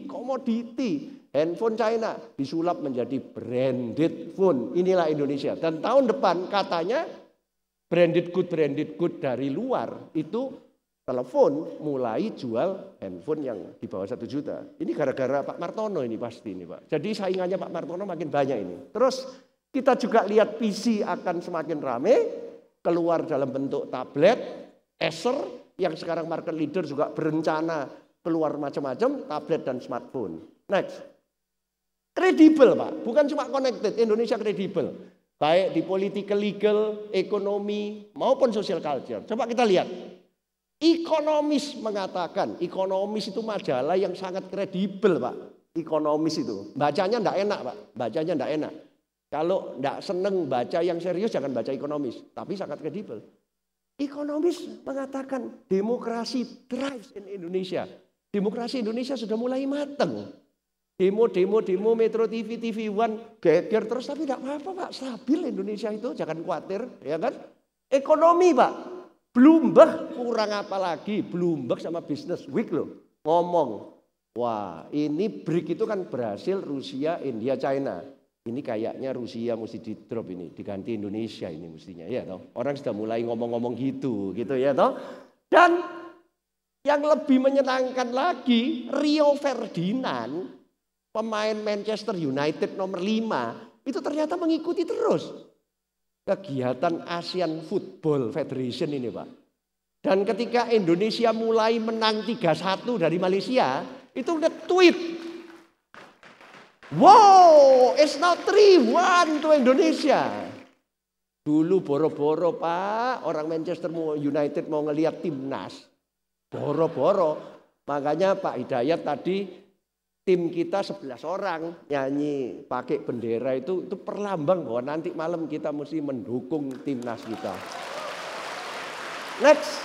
komoditi. Handphone China disulap menjadi branded phone. Inilah Indonesia. Dan tahun depan katanya branded good dari luar itu telepon mulai jual handphone yang di bawah 1 juta. Ini gara-gara Pak Martono ini pasti ini Pak. Jadi saingannya Pak Martono makin banyak ini. Terus kita juga lihat PC akan semakin rame. Keluar dalam bentuk tablet, Acer yang sekarang market leader juga berencana keluar macam-macam tablet dan smartphone. Next. Kredibel Pak, bukan cuma connected, Indonesia kredibel. Baik di political, legal, ekonomi maupun social culture. Coba kita lihat. Ekonomis mengatakan, Ekonomis itu majalah yang sangat kredibel Pak. Ekonomis itu, bacanya enggak enak Pak, bacanya enggak enak. Kalau enggak seneng baca yang serius jangan baca Ekonomis, tapi sangat kredibel. Ekonomis mengatakan demokrasi thrives in Indonesia. Demokrasi Indonesia sudah mulai matang. Demo Metro TV, TV One, geger terus tapi tidak apa-apa Pak, stabil Indonesia itu, jangan khawatir, ya kan? Ekonomi Pak, Bloomberg kurang apa lagi, Bloomberg sama Business Week loh, ngomong, wah ini BRIC itu kan berhasil Rusia, India, China. Ini kayaknya Rusia mesti di drop ini, diganti Indonesia ini mestinya, ya toh? Orang sudah mulai ngomong-ngomong gitu ya toh? Dan yang lebih menyenangkan lagi, Rio Ferdinand, pemain Manchester United nomor 5 itu ternyata mengikuti terus kegiatan ASEAN Football Federation ini Pak. Dan ketika Indonesia mulai menang 3-1 dari Malaysia, itu udah tweet. Wow, it's now 3-1 to Indonesia. Dulu boro-boro Pak, orang Manchester United mau ngelihat timnas. Boro-boro. Makanya Pak Hidayat tadi tim kita 11 orang nyanyi pakai bendera itu perlambang bahwa nanti malam kita mesti mendukung timnas kita. Next.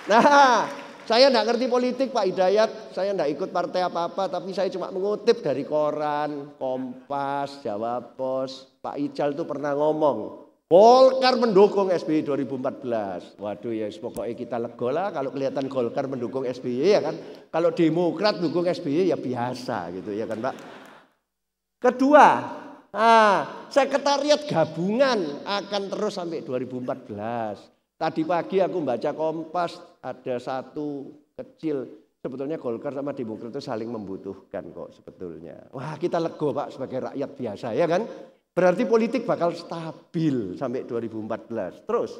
Nah, saya enggak ngerti politik Pak Hidayat, saya enggak ikut partai apa-apa, tapi saya cuma mengutip dari koran, Kompas, Jawa Pos. Pak Ical itu pernah ngomong, Golkar mendukung SBY 2014. Waduh ya pokoknya kita lego lah kalau kelihatan Golkar mendukung SBY ya kan. Kalau Demokrat dukung SBY ya biasa gitu ya kan Pak. Kedua, sekretariat gabungan akan terus sampai 2014. Tadi pagi aku baca Kompas ada satu kecil. Sebetulnya Golkar sama Demokrat itu saling membutuhkan kok sebetulnya. Wah kita lego Pak sebagai rakyat biasa ya kan. Berarti politik bakal stabil sampai 2014. Terus,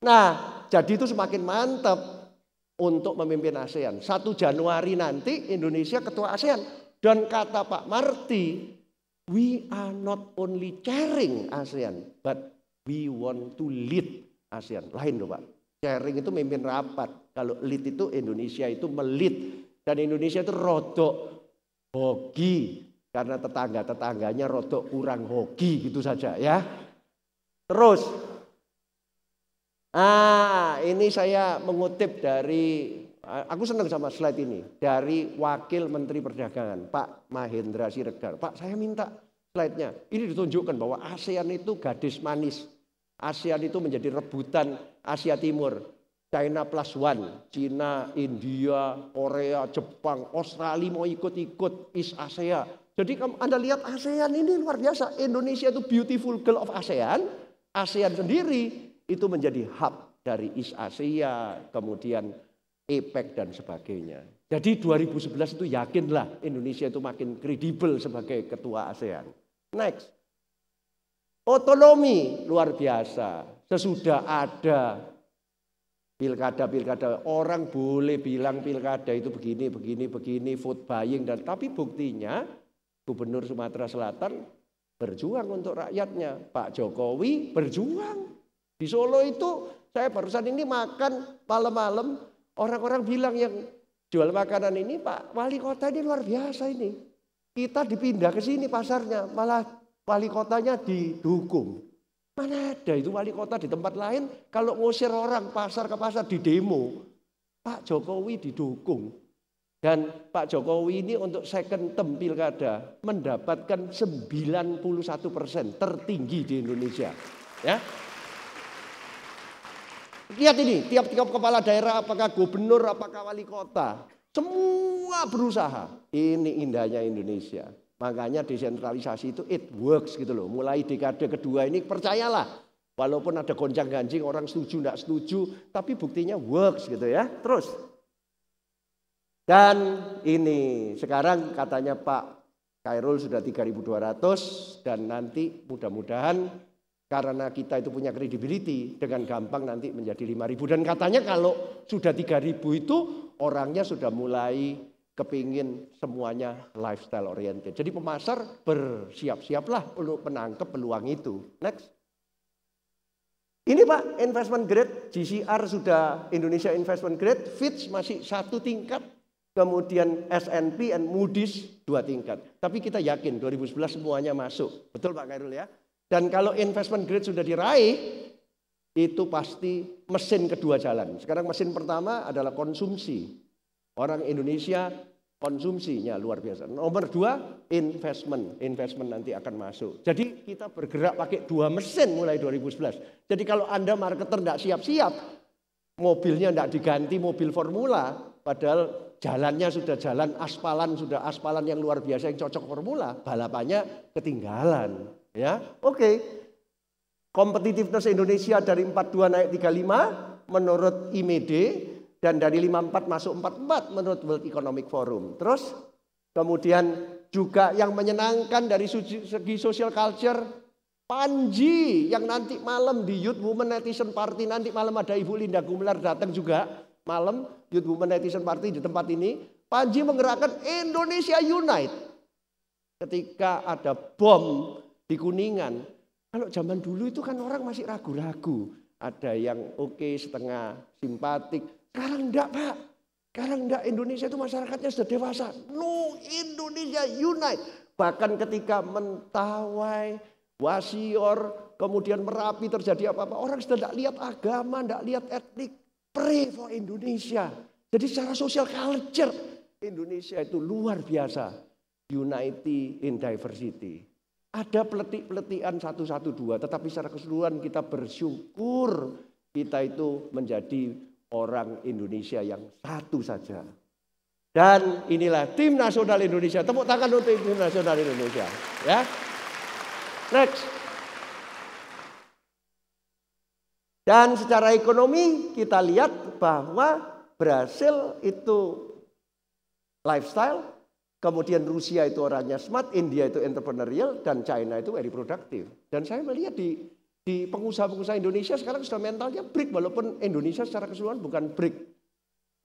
nah jadi itu semakin mantap untuk memimpin ASEAN. 1 Januari nanti Indonesia ketua ASEAN. Dan kata Pak Marty, we are not only chairing ASEAN, but we want to lead ASEAN. Lain loh Pak. Chairing itu memimpin rapat. Kalau lead itu Indonesia itu melit. Dan Indonesia itu rodok hoki. Karena tetangga-tetangganya rodok kurang hoki gitu saja ya. Terus, ini saya mengutip dari, aku senang sama slide ini. Dari Wakil Menteri Perdagangan, Pak Mahendra Siregar. Pak saya minta slide-nya. Ini ditunjukkan bahwa ASEAN itu gadis manis. ASEAN itu menjadi rebutan Asia Timur. China plus one. Cina, India, Korea, Jepang, Australia mau ikut-ikut East Asia. Jadi Anda lihat ASEAN ini luar biasa. Indonesia itu beautiful girl of ASEAN. ASEAN sendiri itu menjadi hub dari East Asia, kemudian APEC dan sebagainya. Jadi 2011 itu yakinlah Indonesia itu makin kredibel sebagai ketua ASEAN. Next. Otonomi luar biasa. Sesudah ada pilkada, orang boleh bilang pilkada itu begini, vote buying tapi buktinya Gubernur Sumatera Selatan berjuang untuk rakyatnya. Pak Jokowi berjuang. Di Solo itu saya barusan ini makan malam-malam. Orang-orang bilang yang jual makanan ini Pak Wali Kota ini luar biasa ini. Kita dipindah ke sini pasarnya. Malah wali kotanya didukung. Mana ada itu wali kota di tempat lain. Kalau ngusir orang pasar ke pasar di demo. Pak Jokowi didukung. Dan Pak Jokowi ini untuk second term pilkada mendapatkan 91% tertinggi di Indonesia. Ya. Lihat ini, tiap-tiap kepala daerah apakah gubernur, apakah wali kota. Semua semua berusaha. Ini indahnya Indonesia. Makanya desentralisasi itu it works gitu loh. Mulai dekade kedua ini percayalah. Walaupun ada gonjang-ganjing orang setuju enggak setuju, tapi buktinya works gitu ya. Terus. Dan ini sekarang katanya Pak Khairul sudah 3.200 dan nanti mudah-mudahan karena kita itu punya credibility dengan gampang nanti menjadi 5.000. Dan katanya kalau sudah 3.000 itu orangnya sudah mulai kepingin semuanya lifestyle oriented. Jadi pemasar bersiap-siaplah untuk menangkap peluang itu. Next. Ini Pak, investment grade, GCR sudah Indonesia investment grade, Fitch masih 1 tingkat, kemudian S&P and Moody's 2 tingkat. Tapi kita yakin 2011 semuanya masuk. Betul Pak Khairul ya? Dan kalau investment grade sudah diraih, itu pasti mesin kedua jalan. Sekarang mesin pertama adalah konsumsi. Orang Indonesia konsumsinya luar biasa. Nomor 2, investment. Investment nanti akan masuk. Jadi kita bergerak pakai 2 mesin mulai 2011. Jadi kalau Anda marketer tidak siap-siap, mobilnya tidak diganti mobil formula, padahal jalannya sudah jalan aspalan, sudah aspalan yang luar biasa yang cocok formula, balapannya ketinggalan. Ya, oke. Competitiveness Indonesia dari 42 naik 35 menurut IMD. Dan dari 54 masuk 44 menurut World Economic Forum. Terus kemudian juga yang menyenangkan dari segi social culture, Panji yang nanti malam di Youth Women Netizen Party, nanti malam ada Ibu Linda Gumelar datang juga malam Youth Women Netizen Party di tempat ini. Panji menggerakkan Indonesia Unite. Ketika ada bom di Kuningan, kalau zaman dulu itu kan orang masih ragu-ragu. Ada yang oke, setengah simpatik. Sekarang enggak Pak, sekarang enggak, Indonesia itu masyarakatnya sudah dewasa. No, Indonesia Unite. Bahkan ketika Mentawai, Wasior, kemudian Merapi terjadi apa-apa, orang sudah enggak lihat agama, enggak lihat etnik. Pray for Indonesia. Jadi secara social culture, Indonesia itu luar biasa. Unity in diversity. Ada peletik-peletikan 112, tetapi secara keseluruhan kita bersyukur kita itu menjadi orang Indonesia yang satu saja. Dan inilah tim nasional Indonesia. Tepuk tangan untuk tim nasional Indonesia. Ya. Next. Dan secara ekonomi kita lihat bahwa Brasil itu lifestyle, kemudian Rusia itu orangnya smart, India itu entrepreneurial, dan China itu very productive. Dan saya melihat di pengusaha-pengusaha Indonesia sekarang sudah mentalnya break, walaupun Indonesia secara keseluruhan bukan break.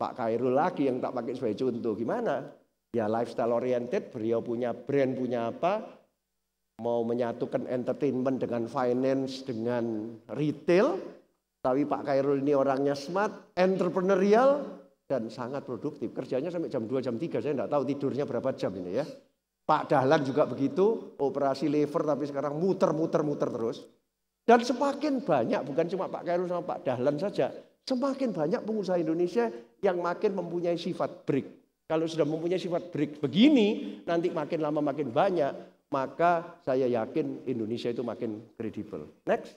Pak Khairul lagi yang tak pakai sebagai contoh, gimana? Ya lifestyle oriented, beliau punya brand, punya apa, mau menyatukan entertainment dengan finance, dengan retail. Tapi Pak Khairul ini orangnya smart, entrepreneurial, dan sangat produktif. Kerjanya sampai jam 2, jam 3, saya tidak tahu tidurnya berapa jam ini ya. Pak Dahlan juga begitu, operasi liver tapi sekarang muter terus. Dan semakin banyak, bukan cuma Pak Khairul sama Pak Dahlan saja, semakin banyak pengusaha Indonesia yang makin mempunyai sifat break. Kalau sudah mempunyai sifat break begini, nanti makin lama makin banyak, maka saya yakin Indonesia itu makin kredibel. Next.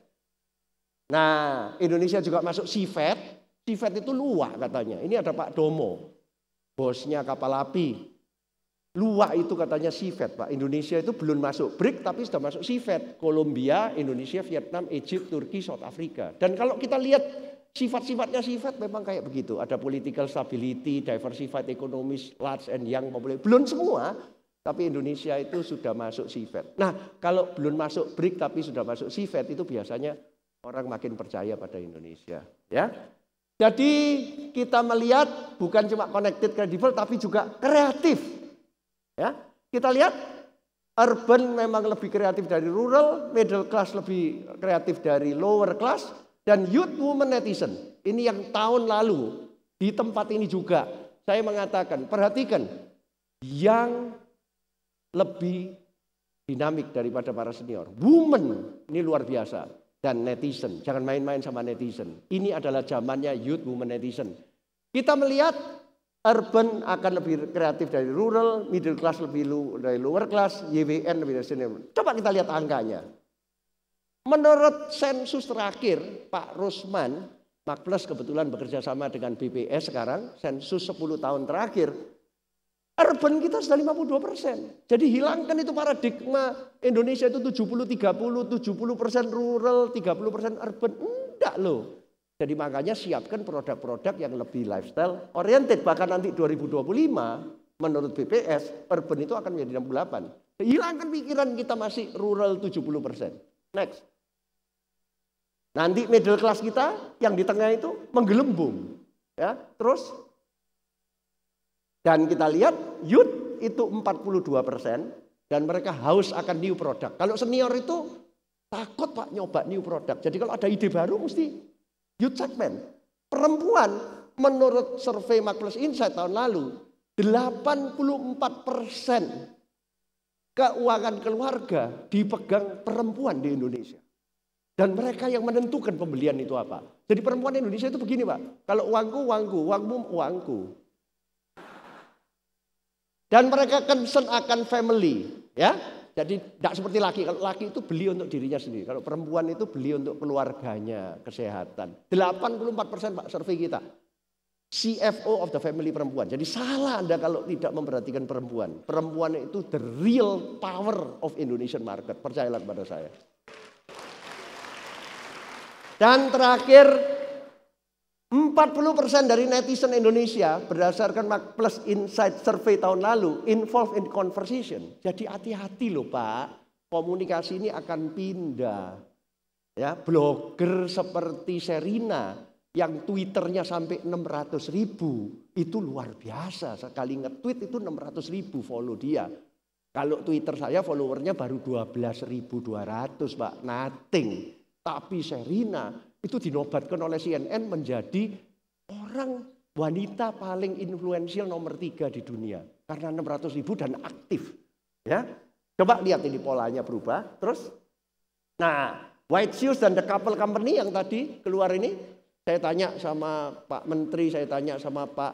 Nah, Indonesia juga masuk CIFED. CIFED itu luak katanya. Ini ada Pak Domo, bosnya kapal api. Luak itu katanya CIFED Pak. Indonesia itu belum masuk BRIC tapi sudah masuk CIFED. Kolombia, Indonesia, Vietnam, Egypt, Turki, South Africa. Dan kalau kita lihat sifat-sifatnya CIFED memang kayak begitu. Ada political stability, diversified economies, large and young population. Belum semua, tapi Indonesia itu sudah masuk CIFED. Nah, kalau belum masuk BRIC tapi sudah masuk CIFED itu biasanya orang makin percaya pada Indonesia. Ya. Jadi kita melihat bukan cuma connected, credible, tapi juga kreatif. Ya, kita lihat urban memang lebih kreatif dari rural, middle class lebih kreatif dari lower class, dan youth women netizen. Ini yang tahun lalu di tempat ini juga saya mengatakan, perhatikan yang lebih dinamik daripada para senior. Women ini luar biasa, dan netizen. Jangan main-main sama netizen. Ini adalah zamannya youth women netizen. Kita melihat urban akan lebih kreatif dari rural, middle class lebih dari lower class, YWN lebih dari senior. Coba kita lihat angkanya. Menurut sensus terakhir, Pak Rusman, Makplus kebetulan bekerja sama dengan BPS sekarang, sensus 10 tahun terakhir, Urban kita sudah 52%. Jadi hilangkan itu paradigma Indonesia itu 70-30, 70% rural, 30% urban. Enggak loh. Jadi makanya siapkan produk-produk yang lebih lifestyle oriented. Bahkan nanti 2025 menurut BPS urban itu akan menjadi 68. Hilangkan pikiran kita masih rural 70%. Next. Nanti middle class kita yang di tengah itu menggelembung. Ya, terus dan kita lihat youth itu 42% dan mereka haus akan new product. Kalau senior itu takut Pak nyoba new product. Jadi kalau ada ide baru mesti youth segment. Perempuan menurut survei Marketplace Insight tahun lalu 84% keuangan keluarga dipegang perempuan di Indonesia. Dan mereka yang menentukan pembelian itu apa. Jadi perempuan Indonesia itu begini Pak. Kalau uangku, uangku, uangmu, uangku. Dan mereka concern akan family, ya. Jadi tidak seperti laki. Kalau laki itu beli untuk dirinya sendiri. Kalau perempuan itu beli untuk keluarganya, kesehatan. 84% Pak survei kita. CFO of the family perempuan. Jadi salah Anda kalau tidak memperhatikan perempuan. Perempuan itu the real power of Indonesian market. Percayalah kepada saya. Dan terakhir 40% dari netizen Indonesia berdasarkan Marketplace Insight Survey tahun lalu involved in conversation. Jadi hati-hati loh Pak, komunikasi ini akan pindah. Ya, blogger seperti Sherina yang Twitternya sampai 600.000 itu luar biasa. Sekali nge-tweet itu 600.000 follow dia. Kalau Twitter saya followernya baru 12.200 Pak, nothing. Tapi Sherina itu dinobatkan oleh CNN menjadi orang wanita paling influensial nomor 3 di dunia. Karena 600.000 dan aktif. Ya, coba lihat ini polanya berubah. Terus, nah White Shoes dan The Couple Company yang tadi keluar ini. Saya tanya sama Pak Menteri, saya tanya sama Pak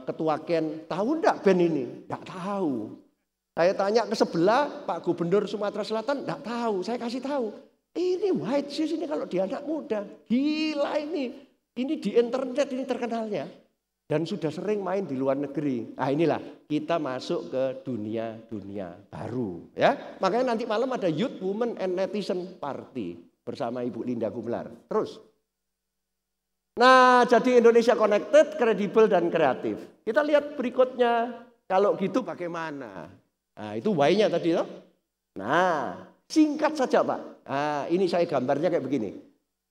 Ketua Ken, tahu enggak band ini? Enggak tahu. Saya tanya ke sebelah Pak Gubernur Sumatera Selatan, enggak tahu. Saya kasih tahu. Ini White Shoes ini kalau di anak muda, gila ini. Ini di internet ini terkenalnya. Dan sudah sering main di luar negeri. Nah inilah kita masuk ke dunia baru. Ya, makanya nanti malam ada Youth, Women and Netizen Party bersama Ibu Linda Gumlar. Terus. Nah jadi Indonesia connected, kredibel dan kreatif. Kita lihat berikutnya. Kalau gitu bagaimana? Nah itu why-nya tadi loh. Nah singkat saja Pak. Nah, ini saya gambarnya kayak begini.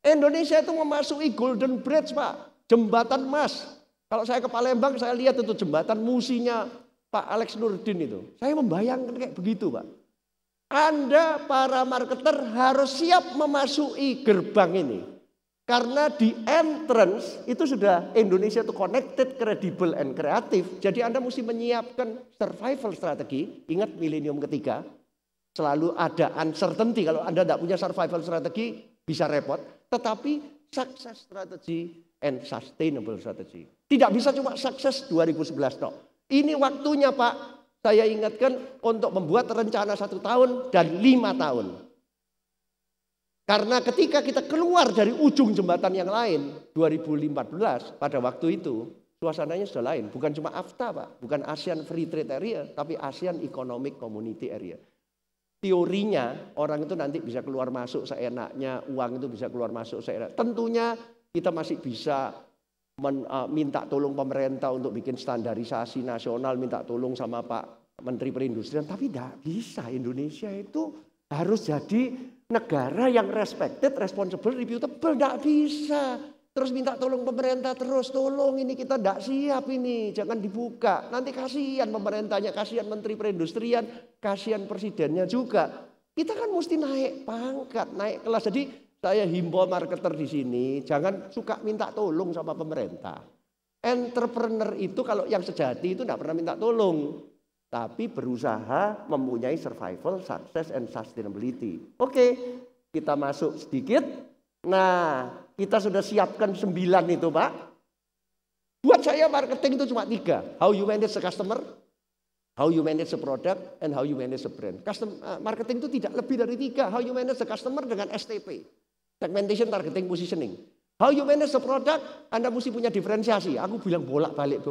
Indonesia itu memasuki Golden Bridge Pak. Jembatan emas. Kalau saya ke Palembang saya lihat itu jembatan musinya Pak Alex Nurdin itu. Saya membayangkan kayak begitu Pak. Anda para marketer harus siap memasuki gerbang ini. Karena di entrance itu sudah Indonesia itu connected, credible and kreatif. Jadi Anda mesti menyiapkan survival strategi. Ingat milenium ketiga. Selalu ada uncertainty. Kalau Anda tidak punya survival strategi bisa repot. Tetapi success strategy and sustainable strategy. Tidak bisa cuma sukses 2011 no. Ini waktunya Pak. Saya ingatkan untuk membuat rencana 1 tahun dan 5 tahun. Karena ketika kita keluar dari ujung jembatan yang lain 2014 pada waktu itu suasananya sudah lain. Bukan cuma AFTA Pak. Bukan ASEAN Free Trade Area. Tapi ASEAN Economic Community Area. Teorinya orang itu nanti bisa keluar masuk seenaknya, uang itu bisa keluar masuk seenaknya. Tentunya kita masih bisa minta tolong pemerintah untuk bikin standarisasi nasional, minta tolong sama Pak Menteri Perindustrian. Tapi tidak bisa, Indonesia itu harus jadi negara yang respected, responsible, reputable. Tidak bisa. Terus minta tolong pemerintah terus, tolong ini kita tidak siap ini, jangan dibuka. Nanti kasihan pemerintahnya, kasihan Menteri Perindustrian, kasihan presidennya juga. Kita kan mesti naik pangkat, naik kelas. Jadi saya himbau marketer di sini, jangan suka minta tolong sama pemerintah. Entrepreneur itu kalau yang sejati itu tidak pernah minta tolong. Tapi berusaha mempunyai survival, success, and sustainability. Oke, kita masuk sedikit. Nah, kita sudah siapkan 9 itu Pak. Buat saya marketing itu cuma 3. How you manage the customer, how you manage the product, and how you manage the brand. Marketing itu tidak lebih dari 3. How you manage the customer dengan STP. Segmentation, targeting, positioning. How you manage the product, Anda mesti punya diferensiasi. Aku bilang bolak-balik.